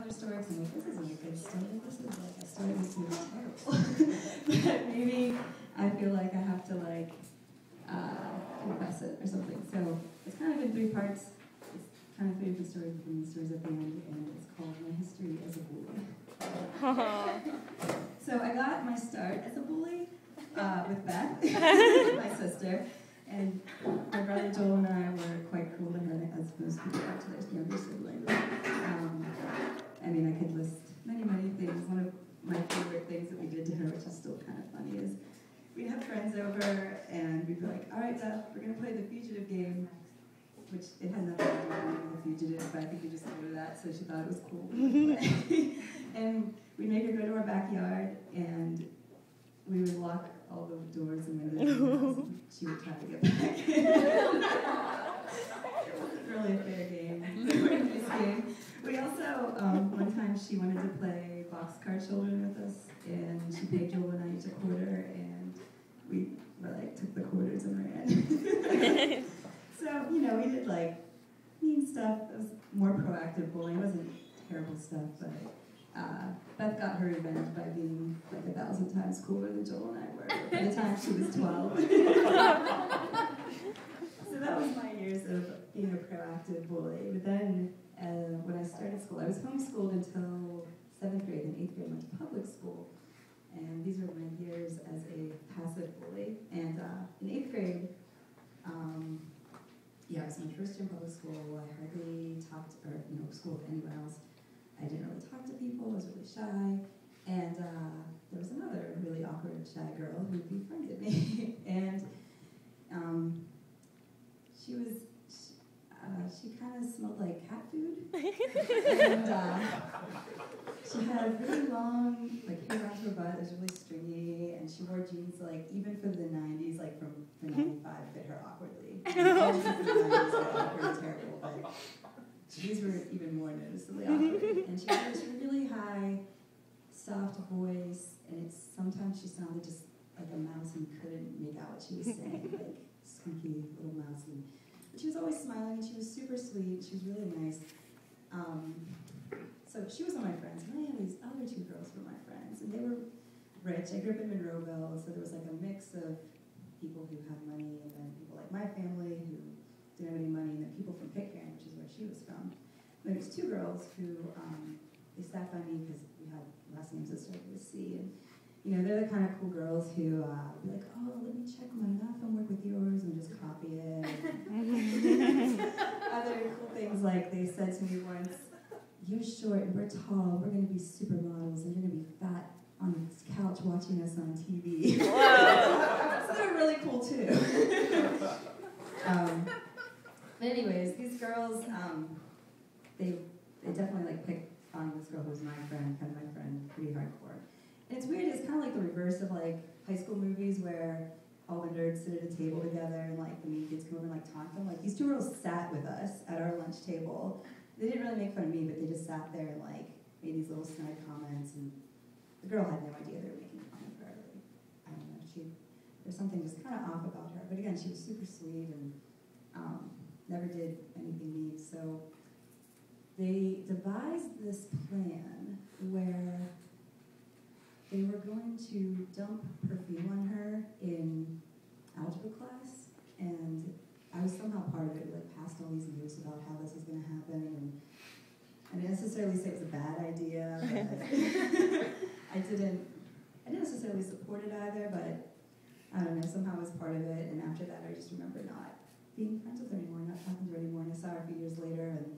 another story because I'm like, this isn't a good story. This is like a story that's really terrible. But maybe I feel like I have to like confess it or something. So it's kind of in 3 parts. It's kind of 3 different stories within the stories at the end, and it's called My History as a Bully. So I got my start as a bully with Beth, my sister, and my brother Joel and I were quite cruel to her, as most people are to their younger siblings. I mean, I could list many, many things. One of my favorite things that we did to her, which is still kind of funny, is we'd have friends over, and we'd be like, all right, Beth, we're going to play the Fugitive game, which it had nothing to do with the Fugitive, but I think we just told her that, so she thought it was cool. And we'd make her go to our backyard, and we would lock all the doors and windows in the house, and she would try to get back in. It wasn't really a fair game. It was a very nice game. We also, one time she wanted to play Boxcar Children with us, and she paid Joel and I each a quarter, and we like took the quarters and ran. So, you know, we did like mean stuff. It was more proactive bullying. It wasn't terrible stuff, but Beth got her revenge by being like 1,000 times cooler than Joel and I were by the time she was 12. So that was my years of being a proactive bully. But then when I started school, I was homeschooled until 7th grade, and 8th grade I went to public school. And these were my years as a passive bully. And in 8th grade, yeah, it was my first year in public school. I hardly talked or school with anyone else. I didn't really talk to people. I was really shy. And there was another really awkward, shy girl who befriended me. And she kind of smelled like cat food. And she had really long, like, hair around her butt. It was really stringy. And she wore jeans, like, even for the 90s, like, from the 95, fit her awkwardly. And the 90s were awkward and terrible, but these were even more noticeably awkward. And she had this really high, soft voice, and sometimes she sounded just like a mouse and couldn't make out what she was saying, like squeaky little mouse. But she was always smiling, and she was super sweet. She was really nice. So she was one of my friends, and I had these other 2 girls who were my friends, and they were rich. I grew up in Monroeville, so there was like a mix of people who had money, and then people like my family who didn't have any money, and then people from Pitcairn, which is where she was from. And there was 2 girls who they sat by me because we had last names that started with C, and they're the kind of cool girls who would be like, oh, let me check my math homework with yours and just copy it. Other cool things like they said to me once, you're short and we're tall, we're going to be supermodels, and you're going to be fat on the couch watching us on TV. So they're really cool too. But anyways, these girls, they definitely like picked on this girl who was my friend, kind of my friend, pretty hardcore. And it's weird, it's kind of like the reverse of like high school movies where all the nerds sit at a table together and like the mean kids come over and like taunt them. Like these 2 girls sat with us at our lunch table. They didn't really make fun of me, but they just sat there and like made these little snide comments, and the girl had no idea they were making fun of her. Like, I don't know, there's something just kind of off about her. But again, she was super sweet and never did anything mean. So they devised this plan where they were going to dump perfume on her in algebra class, and I was somehow part of it. We like passed all these notes about how this was going to happen, and I didn't necessarily say it was a bad idea, but I didn't necessarily support it either, but I don't know, somehow I was part of it, and after that I just remember not being friends with her anymore, not talking to her anymore, and I saw her a few years later, and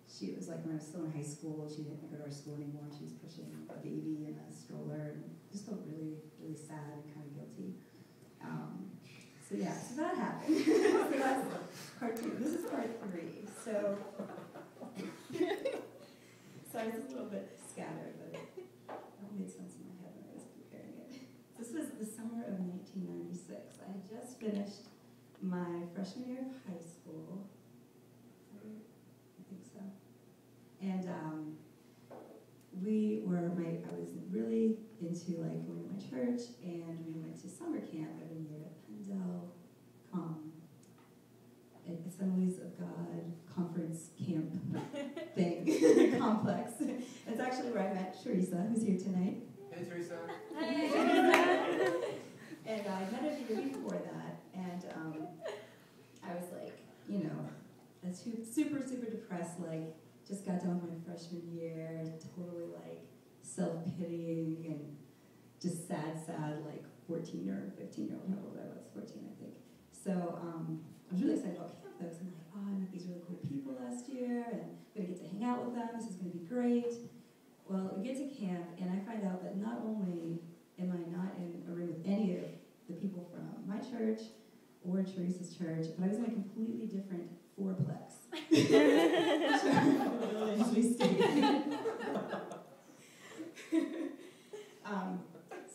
she was like, when I was still in high school, she didn't go to our school anymore, and she was pushing a baby in a stroller, and just felt really, really sad and kind of guilty. So yeah, so that happened. So that's part 2. This is part 3. So, sorry, it's a little bit scattered, but it all made sense in my head when I was preparing it. This was the summer of 1996. I had just finished my freshman year of high school. I think so. And I was really into like going to my church, and we went to summer camp every year at Pendel Assemblies of God conference camp thing complex. actually where I met Teresa, who's here tonight. Hey, Teresa. And I met her the year before that, and I was like, you know, super, super depressed, like, just got done with my freshman year, totally, like, self-pitying and just sad, like, 14 or 15-year-old, how old I was, 14, I think. So I was really excited about camp, though, because I'm like, oh, I met these really cool people last year, and I'm going to get to hang out with them, this is going to be great. Well, we get to camp, and I find out that not only am I not in a room with any of the people from my church or Teresa's church, but I was in a completely different fourplex.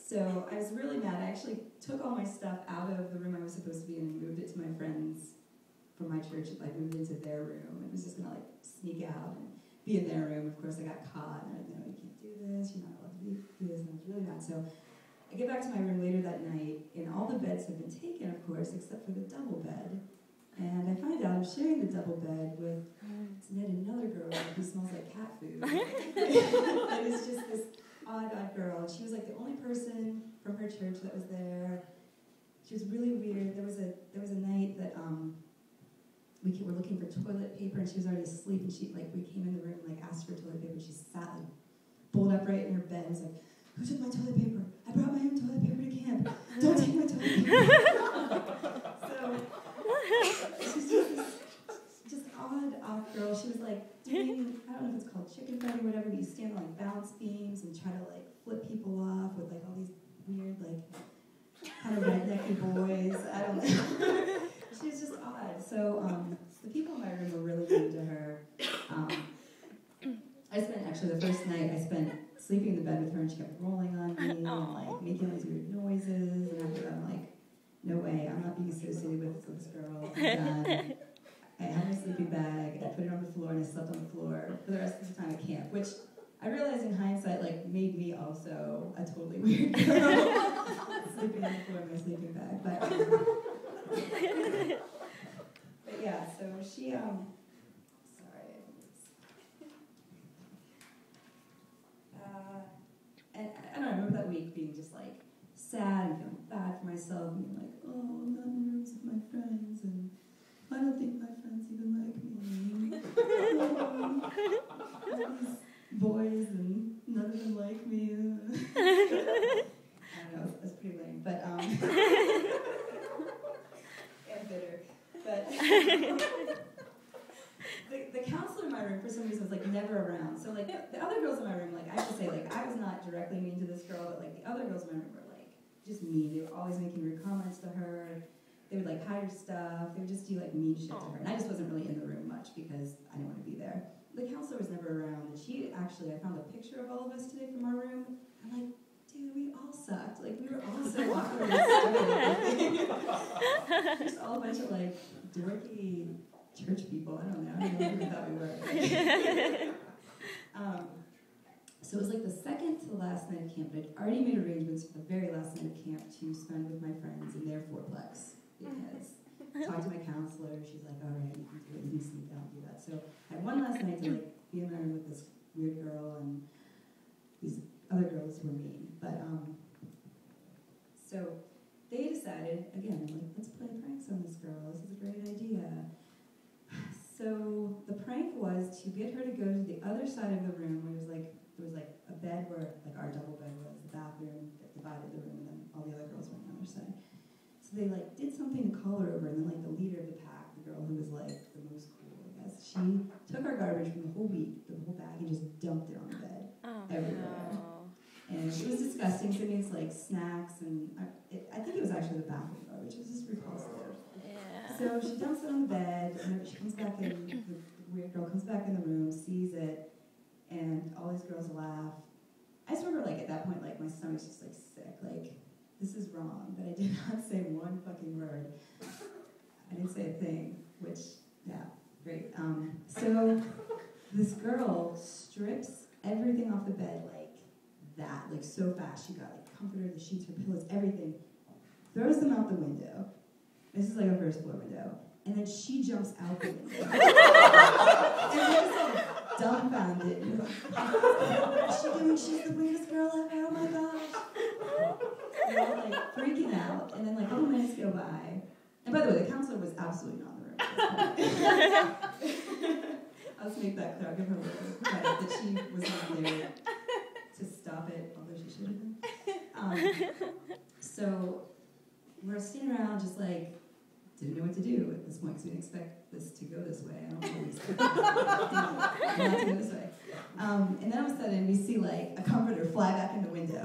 So I was really mad. I actually took all my stuff out of the room I was supposed to be in and moved it to my friends from my church. I moved into their room and was just gonna like sneak out and be in their room. Of course, I got caught and they're like, no, you can't do this. You're not allowed to do this. And I was really mad. So I get back to my room later that night, and all the beds have been taken, of course, except for the double bed. And I find out I'm sharing the double bed with another girl who smells like cat food. And it's just this odd girl. She was like the only person from her church that was there. She was really weird. There was a night that we were looking for toilet paper, and she was already asleep. And we came in the room and asked for toilet paper. And she sat like pulled upright in her bed and was like, "Who took my toilet paper? I brought my own toilet paper to camp. Don't take my toilet paper." So she's just odd girl. She was like doing, I don't know if it's called chicken fight or whatever, but you stand on like balance beams and try to like flip people off with like all these weird like kind of rednecky boys. I don't know. She was just odd. So the people in my room were really mean to her. I spent actually the first night I spent sleeping in the bed with her, and she kept rolling on me and like making these weird noises. And after that, I'm like, no way, I'm not being associated with this girl. And I had my sleeping bag, I put it on the floor, and I slept on the floor for the rest of the time at camp, which I realized in hindsight, like, made me also a totally weird girl, sleeping on the floor in my sleeping bag. But yeah, so she, and I don't know, I remember that week being just like sad and feeling bad for myself, and being like, oh, I'm not in rooms with my friends, and I don't think my friends even like me. All these boys, and none of them like me. I don't know, that's pretty lame, but, and bitter. But the counselor in my room, for some reason, was like never around. So like the other girls in my room, like I have to say, like I was not directly mean to this girl, but like the other girls in my room were like just mean. They were always making rude comments to her. They would like hide her stuff. They would just do like mean shit to her. And I just wasn't really in the room much because I didn't want to be there. The counselor was never around, and I found a picture of all of us today from our room. I'm like, dude, we all sucked. Like we were all so awkward and stupid. Just all a bunch of like dorky church people. I don't know who we thought we were. So it was like the second to the last night of camp, but I'd already made arrangements for the very last night of camp to spend with my friends in their fourplex. Because I talked to my counselor, she's like, all right, you can do it, you can sneak out and do that. So I had one last night to like be in my room with this weird girl and these other girls who were mean. But so they decided, again, like, let's play pranks on this girl. This is a great idea. So the prank was to get her to go to the other side of the room where there was a bed where like our double bed was, the bathroom that divided the room, and then all the other girls were on the other side. So they like did something to call her over, and then like the leader of the pack, the girl who was like the most cool, I guess, she took our garbage from the whole week, the whole bag, and just dumped it on the bed everywhere. No. And it was disgusting. So it means like snacks, and I think it was actually the bathroom garbage. It was just repulsive. So she dumps it on the bed, and she comes back in, the weird girl comes back in the room, sees it, and all these girls laugh. I just remember, like, at that point, like, my stomach's just, like, sick. Like, this is wrong, but I did not say one fucking word. I didn't say a thing, which, yeah, great. So this girl strips everything off the bed like that, like, so fast. She got, like, comforter, the sheets, her pillows, everything. Throws them out the window. This is like a first floor window. And then she jumps out the window. And we're just like dumbfounded. She dude, she's the weirdest girl ever, oh my gosh. We're all like freaking out, and then like a couple minutes go by. And by the way, the counselor was absolutely not in the room at this point. Let's make that clear. I'll give her a little credit that she was not there to stop it, although she should have been. So we're sitting around just like, didn't know what to do at this point, because we didn't expect this to go this way. I don't know what we expected not to go this way. And then all of a sudden, we see like a comforter fly back in the window.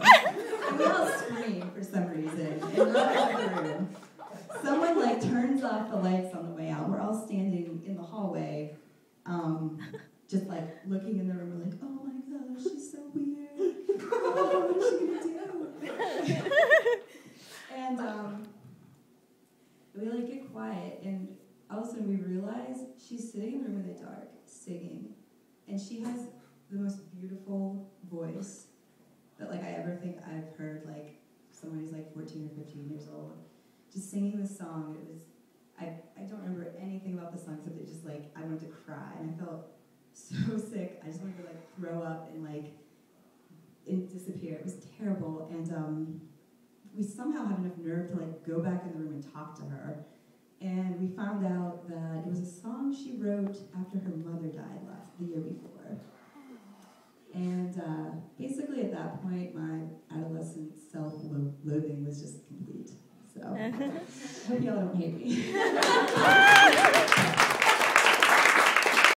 And we all scream for some reason and run out of the room. Someone like turns off the lights on the way out. We're all standing in the hallway, just like looking in the room. We're like, oh my gosh, she's so weird. Oh, what is she gonna do? And we like get quiet, and all of a sudden we realize she's sitting in the room in the dark, singing, and she has the most beautiful voice that like I ever think I've heard. Like someone who's like 14 or 15 years old, just singing this song. It was I don't remember anything about the song except it just like I wanted to cry, and I felt so sick. I just wanted to like throw up and like disappear. It was terrible, and we somehow had enough nerve to like go back in the room and talk to her, and we found out that it was a song she wrote after her mother died the year before. And basically at that point, my adolescent self-loathing was just complete. So I hope y'all don't hate me.